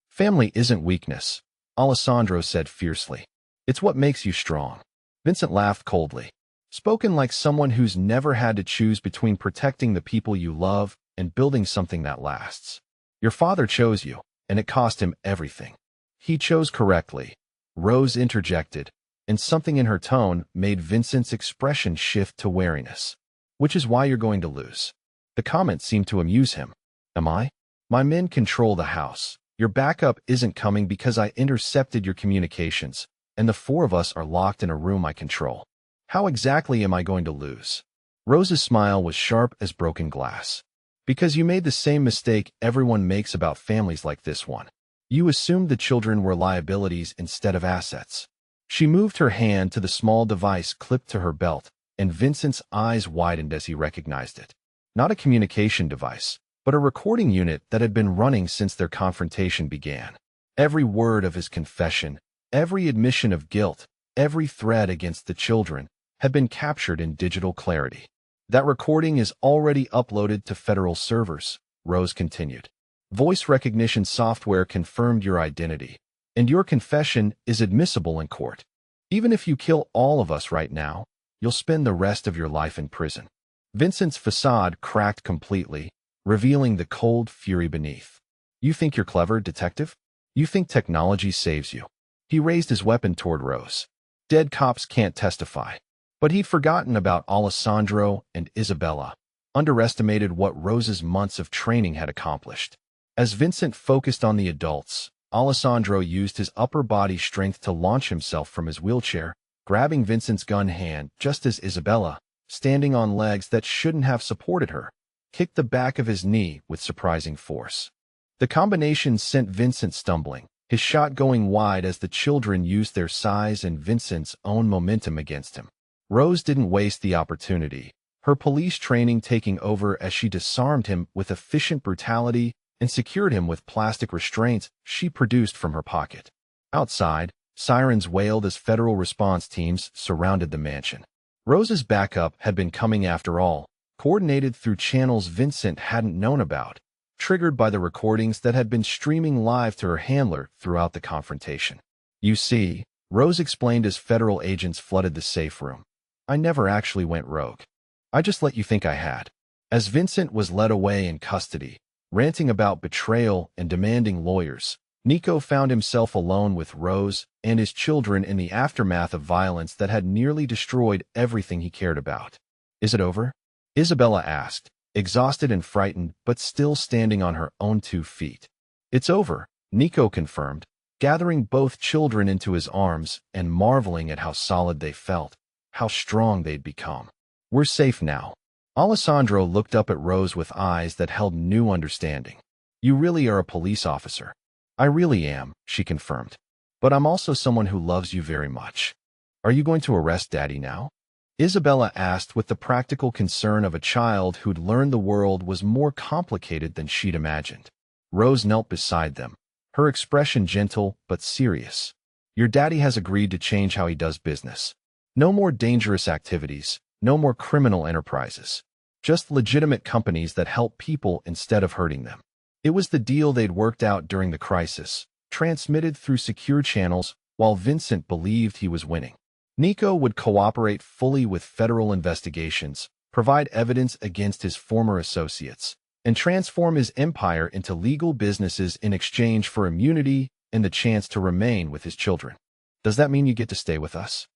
[SPEAKER 1] Family isn't weakness, Alessandro said fiercely. It's what makes you strong. Vincent laughed coldly, spoken like someone who's never had to choose between protecting the people you love and building something that lasts. Your father chose you, and it cost him everything. He chose correctly. Rose interjected, and something in her tone made Vincent's expression shift to wariness. Which is why you're going to lose. The comment seemed to amuse him. Am I? My men control the house. Your backup isn't coming because I intercepted your communications, and the four of us are locked in a room I control. How exactly am I going to lose? Rose's smile was sharp as broken glass. Because you made the same mistake everyone makes about families like this one. You assumed the children were liabilities instead of assets. She moved her hand to the small device clipped to her belt, and Vincent's eyes widened as he recognized it. Not a communication device, but a recording unit that had been running since their confrontation began. Every word of his confession, every admission of guilt, every threat against the children had been captured in digital clarity. That recording is already uploaded to federal servers, Rose continued. Voice recognition software confirmed your identity, and your confession is admissible in court. Even if you kill all of us right now, you'll spend the rest of your life in prison. Vincent's facade cracked completely, revealing the cold fury beneath. You think you're clever, detective? You think technology saves you? He raised his weapon toward Rose. Dead cops can't testify. But he'd forgotten about Alessandro and Isabella, underestimated what Rose's months of training had accomplished. As Vincent focused on the adults, Alessandro used his upper body strength to launch himself from his wheelchair, grabbing Vincent's gun hand just as Isabella, standing on legs that shouldn't have supported her, kicked the back of his knee with surprising force. The combination sent Vincent stumbling, his shot going wide as the children used their size and Vincent's own momentum against him. Rose didn't waste the opportunity, her police training taking over as she disarmed him with efficient brutality and secured him with plastic restraints she produced from her pocket. Outside, sirens wailed as federal response teams surrounded the mansion. Rose's backup had been coming after all, coordinated through channels Vincent hadn't known about, triggered by the recordings that had been streaming live to her handler throughout the confrontation. You see, Rose explained as federal agents flooded the safe room. I never actually went rogue. I just let you think I had. As Vincent was led away in custody, ranting about betrayal and demanding lawyers, Nico found himself alone with Rose and his children in the aftermath of violence that had nearly destroyed everything he cared about. Is it over? Isabella asked, exhausted and frightened, but still standing on her own 2 feet. It's over, Nico confirmed, gathering both children into his arms and marveling at how solid they felt, how strong they'd become. We're safe now. Alessandro looked up at Rose with eyes that held new understanding. You really are a police officer. I really am, she confirmed. But I'm also someone who loves you very much. Are you going to arrest Daddy now? Isabella asked with the practical concern of a child who'd learned the world was more complicated than she'd imagined. Rose knelt beside them, her expression gentle but serious. Your daddy has agreed to change how he does business. No more dangerous activities, no more criminal enterprises. Just legitimate companies that help people instead of hurting them. It was the deal they'd worked out during the crisis, transmitted through secure channels while Vincent believed he was winning. Nico would cooperate fully with federal investigations, provide evidence against his former associates, and transform his empire into legal businesses in exchange for immunity and the chance to remain with his children. Does that mean you get to stay with us?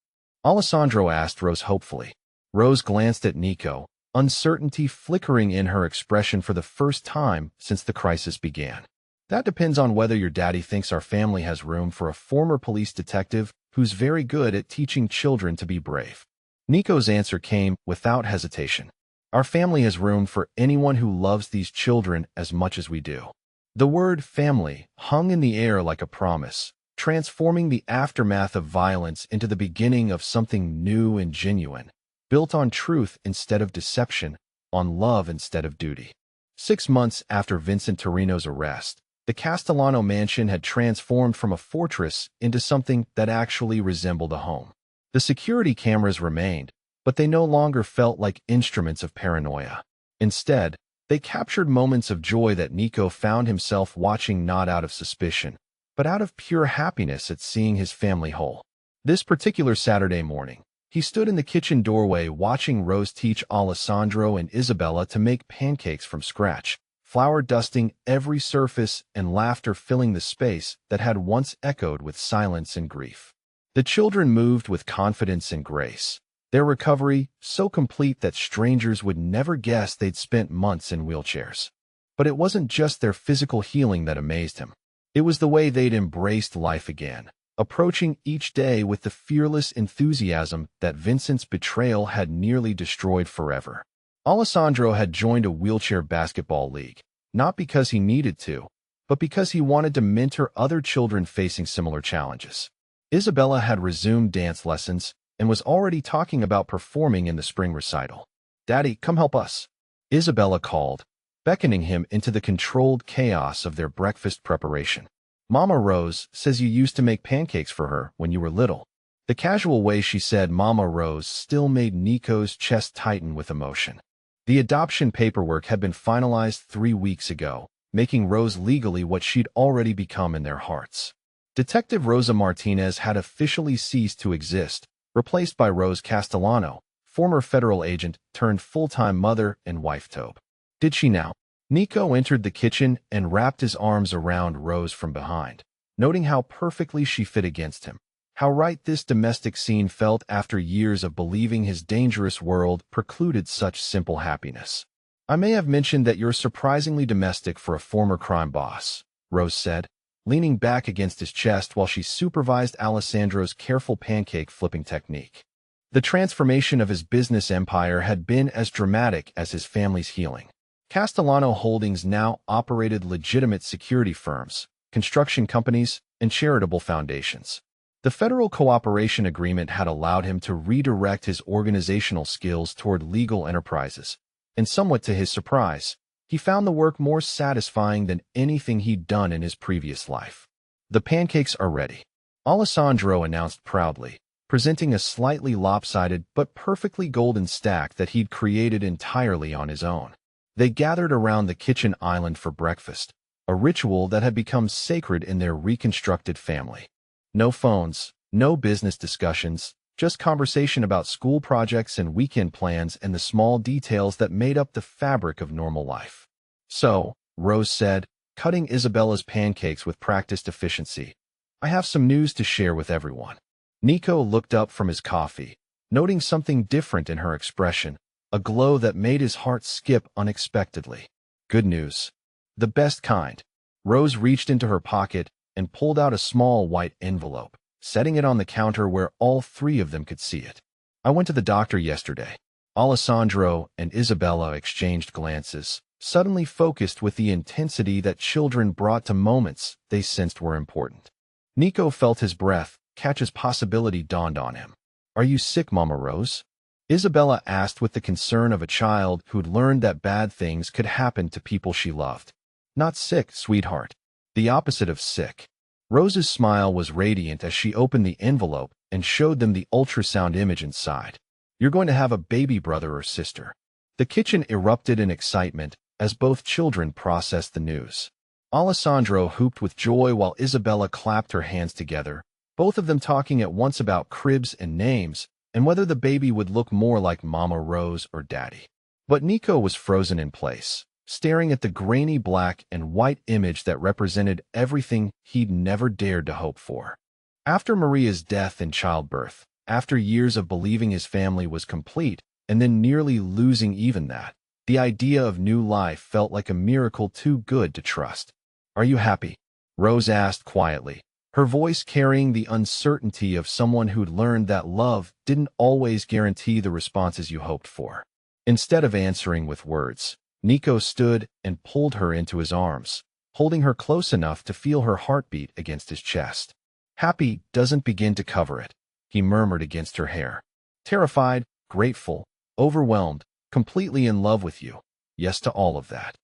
[SPEAKER 1] Alessandro asked Rose hopefully. Rose glanced at Nico, uncertainty flickering in her expression for the first time since the crisis began. That depends on whether your daddy thinks our family has room for a former police detective who's very good at teaching children to be brave. Nico's answer came without hesitation. Our family has room for anyone who loves these children as much as we do. The word family hung in the air like a promise, transforming the aftermath of violence into the beginning of something new and genuine, built on truth instead of deception, on love instead of duty. 6 months after Vincent Torino's arrest, the Castellano mansion had transformed from a fortress into something that actually resembled a home. The security cameras remained, but they no longer felt like instruments of paranoia. Instead, they captured moments of joy that Nico found himself watching not out of suspicion, but out of pure happiness at seeing his family whole. This particular Saturday morning, he stood in the kitchen doorway watching Rose teach Alessandro and Isabella to make pancakes from scratch, flour dusting every surface and laughter filling the space that had once echoed with silence and grief. The children moved with confidence and grace, their recovery so complete that strangers would never guess they'd spent months in wheelchairs. But it wasn't just their physical healing that amazed him. It was the way they'd embraced life again, approaching each day with the fearless enthusiasm that Vincent's betrayal had nearly destroyed forever. Alessandro had joined a wheelchair basketball league, not because he needed to, but because he wanted to mentor other children facing similar challenges. Isabella had resumed dance lessons and was already talking about performing in the spring recital. "Daddy, come help us," Isabella called, beckoning him into the controlled chaos of their breakfast preparation. "Mama Rose says you used to make pancakes for her when you were little." The casual way she said Mama Rose still made Nico's chest tighten with emotion. The adoption paperwork had been finalized 3 weeks ago, making Rose legally what she'd already become in their hearts. Detective Rosa Martinez had officially ceased to exist, replaced by Rose Castellano, former federal agent turned full-time mother and wife-tobe. Did she now? Nico entered the kitchen and wrapped his arms around Rose from behind, noting how perfectly she fit against him. How right this domestic scene felt after years of believing his dangerous world precluded such simple happiness. "I may have mentioned that you're surprisingly domestic for a former crime boss," Rose said, leaning back against his chest while she supervised Alessandro's careful pancake flipping technique. The transformation of his business empire had been as dramatic as his family's healing. Castellano Holdings now operated legitimate security firms, construction companies, and charitable foundations. The federal cooperation agreement had allowed him to redirect his organizational skills toward legal enterprises, and somewhat to his surprise, he found the work more satisfying than anything he'd done in his previous life. "The pancakes are ready," Alessandro announced proudly, presenting a slightly lopsided but perfectly golden stack that he'd created entirely on his own. They gathered around the kitchen island for breakfast, a ritual that had become sacred in their reconstructed family. No phones, no business discussions, just conversation about school projects and weekend plans and the small details that made up the fabric of normal life. "So," Rose said, cutting Isabella's pancakes with practiced efficiency, "I have some news to share with everyone." Nico looked up from his coffee, noting something different in her expression, a glow that made his heart skip unexpectedly. "Good news. The best kind." Rose reached into her pocket and pulled out a small white envelope, setting it on the counter where all three of them could see it. "I went to the doctor yesterday." Alessandro and Isabella exchanged glances, suddenly focused with the intensity that children brought to moments they sensed were important. Nico felt his breath catch as possibility dawned on him. "Are you sick, Mama Rose?" Isabella asked with the concern of a child who'd learned that bad things could happen to people she loved. "Not sick, sweetheart. The opposite of sick." Rose's smile was radiant as she opened the envelope and showed them the ultrasound image inside. "You're going to have a baby brother or sister." The kitchen erupted in excitement as both children processed the news. Alessandro whooped with joy while Isabella clapped her hands together, both of them talking at once about cribs and names and whether the baby would look more like Mama Rose or Daddy. But Nico was frozen in place, staring at the grainy black and white image that represented everything he'd never dared to hope for. After Maria's death and childbirth, after years of believing his family was complete and then nearly losing even that, the idea of new life felt like a miracle too good to trust. "Are you happy?" Rose asked quietly, her voice carrying the uncertainty of someone who'd learned that love didn't always guarantee the responses you hoped for. Instead of answering with words, Nico stood and pulled her into his arms, holding her close enough to feel her heartbeat against his chest. "Happy doesn't begin to cover it," he murmured against her hair. "Terrified, grateful, overwhelmed, completely in love with you. Yes to all of that.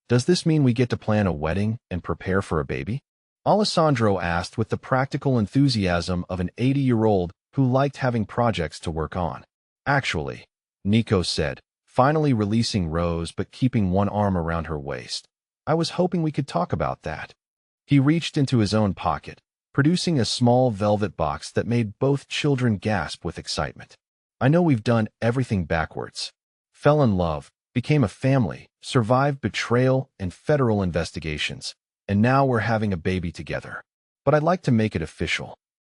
[SPEAKER 1] Does this mean we get to plan a wedding and prepare for a baby?" Alessandro asked with the practical enthusiasm of an 80-year-old who liked having projects to work on. "Actually," Nico said, finally releasing Rose but keeping one arm around her waist, "I was hoping we could talk about that." He reached into his own pocket, producing a small velvet box that made both children gasp with excitement. "I know we've done everything backwards. Fell in love, became a family, survived betrayal and federal investigations, and now we're having a baby together. But I'd like to make it official."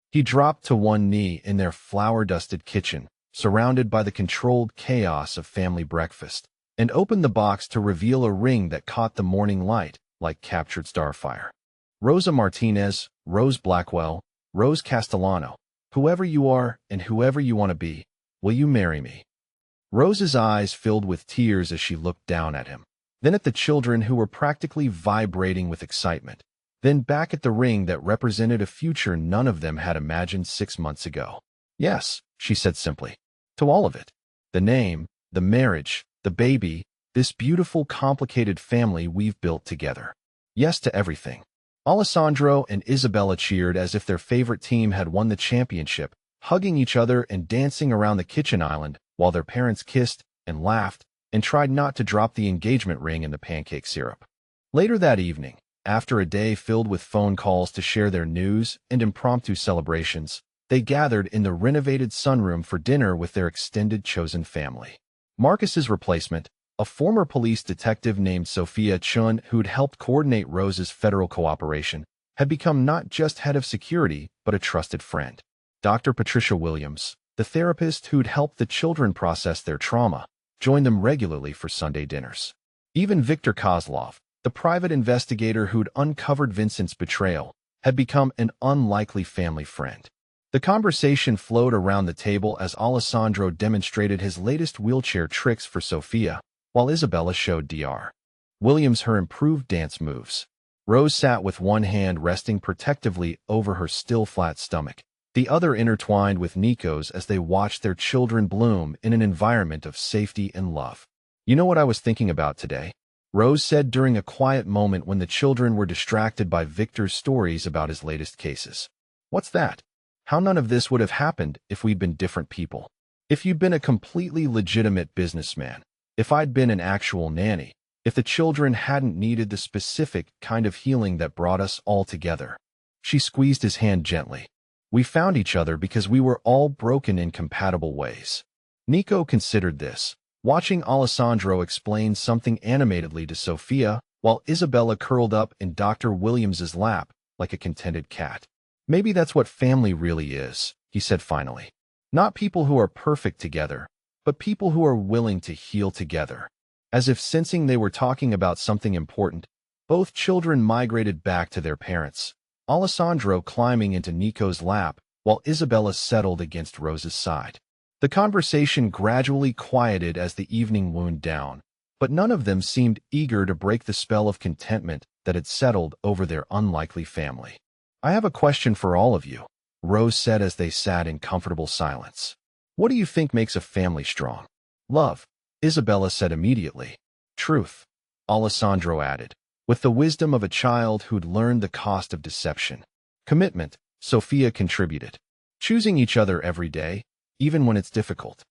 [SPEAKER 1] He dropped to one knee in their flour-dusted kitchen, surrounded by the controlled chaos of family breakfast, and opened the box to reveal a ring that caught the morning light like captured starfire. "Rosa Martinez, Rose Blackwell, Rose Castellano, whoever you are and whoever you want to be, will you marry me?" Rose's eyes filled with tears as she looked down at him, then at the children who were practically vibrating with excitement, then back at the ring that represented a future none of them had imagined 6 months ago. "Yes," she said simply. "To all of it. The name, the marriage, the baby, this beautiful, complicated family we've built together. Yes to everything." Alessandro and Isabella cheered as if their favorite team had won the championship, hugging each other and dancing around the kitchen island while their parents kissed and laughed and tried not to drop the engagement ring in the pancake syrup. Later that evening, after a day filled with phone calls to share their news and impromptu celebrations, they gathered in the renovated sunroom for dinner with their extended chosen family. Marcus's replacement, a former police detective named Sophia Chun who'd helped coordinate Rose's federal cooperation, had become not just head of security but a trusted friend. Dr. Patricia Williams, the therapist who'd helped the children process their trauma, joined them regularly for Sunday dinners. Even Victor Kozlov, the private investigator who'd uncovered Vincent's betrayal, had become an unlikely family friend. The conversation flowed around the table as Alessandro demonstrated his latest wheelchair tricks for Sophia, while Isabella showed Dr. Williams her improved dance moves. Rose sat with one hand resting protectively over her still flat stomach, the other intertwined with Nico's as they watched their children bloom in an environment of safety and love. "You know what I was thinking about today?" Rose said during a quiet moment when the children were distracted by Victor's stories about his latest cases. "What's that?" "How none of this would have happened if we'd been different people. If you'd been a completely legitimate businessman, if I'd been an actual nanny, if the children hadn't needed the specific kind of healing that brought us all together." She squeezed his hand gently. "We found each other because we were all broken in compatible ways." Nico considered this, watching Alessandro explain something animatedly to Sophia, while Isabella curled up in Dr. Williams's lap like a contented cat. "Maybe that's what family really is," he said finally. "Not people who are perfect together, but people who are willing to heal together." As if sensing they were talking about something important, both children migrated back to their parents, Alessandro climbing into Nico's lap while Isabella settled against Rose's side. The conversation gradually quieted as the evening wound down, but none of them seemed eager to break the spell of contentment that had settled over their unlikely family. "I have a question for all of you," Rose said as they sat in comfortable silence. "What do you think makes a family strong?" "Love," Isabella said immediately. "Truth," Alessandro added, with the wisdom of a child who'd learned the cost of deception. "Commitment," Sophia contributed. "Choosing each other every day, even when it's difficult."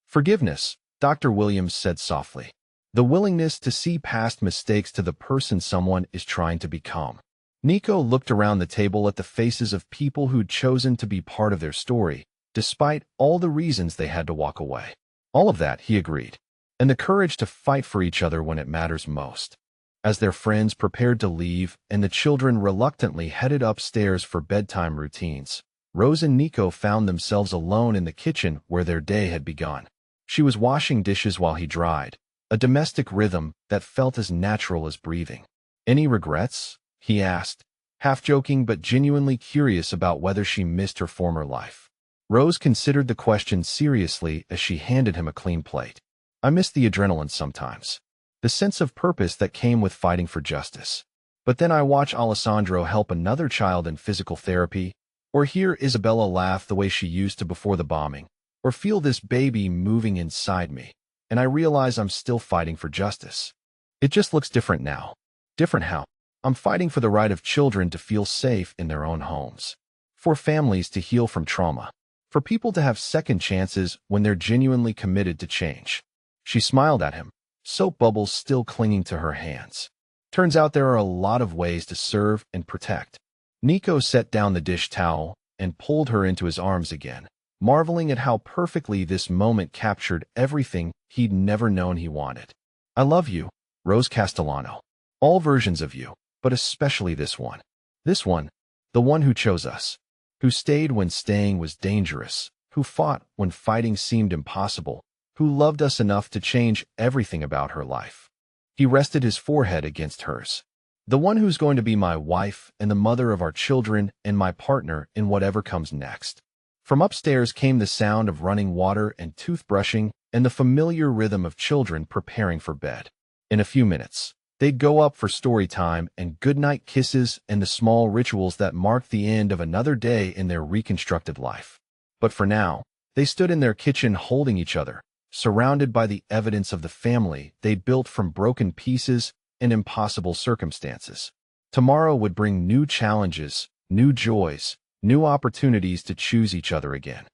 [SPEAKER 1] "Forgiveness," Dr. Williams said softly. "The willingness to see past mistakes to the person someone is trying to become." Nico looked around the table at the faces of people who'd chosen to be part of their story, despite all the reasons they had to walk away. "All of that," he agreed, "and the courage to fight for each other when it matters most." As their friends prepared to leave and the children reluctantly headed upstairs for bedtime routines, Rose and Nico found themselves alone in the kitchen where their day had begun. She was washing dishes while he dried, a domestic rhythm that felt as natural as breathing. "Any regrets?" he asked, half joking but genuinely curious about whether she missed her former life. Rose considered the question seriously as she handed him a clean plate. "I miss the adrenaline sometimes. The sense of purpose that came with fighting for justice. But then I watch Alessandro help another child in physical therapy, or hear Isabella laugh the way she used to before the bombing, or feel this baby moving inside me, and I realize I'm still fighting for justice. It just looks different now." "Different how?" "I'm fighting for the right of children to feel safe in their own homes, for families to heal from trauma, for people to have second chances when they're genuinely committed to change." She smiled at him, soap bubbles still clinging to her hands. "Turns out there are a lot of ways to serve and protect." Nico set down the dish towel and pulled her into his arms again, marveling at how perfectly this moment captured everything he'd never known he wanted. I love you, Rose Castellano. All versions of you, but especially this one. This one, the one who chose us, who stayed when staying was dangerous, who fought when fighting seemed impossible, who loved us enough to change everything about her life. He rested his forehead against hers. The one who's going to be my wife and the mother of our children and my partner in whatever comes next. From upstairs came the sound of running water and toothbrushing and the familiar rhythm of children preparing for bed. In a few minutes, they'd go up for story time and goodnight kisses and the small rituals that marked the end of another day in their reconstructed life. But for now, they stood in their kitchen holding each other, surrounded by the evidence of the family they'd built from broken pieces and impossible circumstances. Tomorrow would bring new challenges, new joys, new opportunities to choose each other again.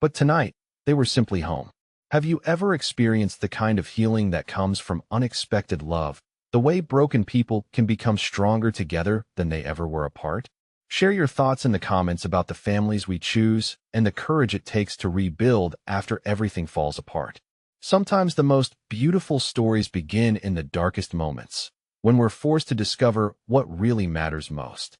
[SPEAKER 1] But tonight, they were simply home. Have you ever experienced the kind of healing that comes from unexpected love, the way broken people can become stronger together than they ever were apart? Share your thoughts in the comments about the families we choose and the courage it takes to rebuild after everything falls apart. Sometimes the most beautiful stories begin in the darkest moments, when we're forced to discover what really matters most.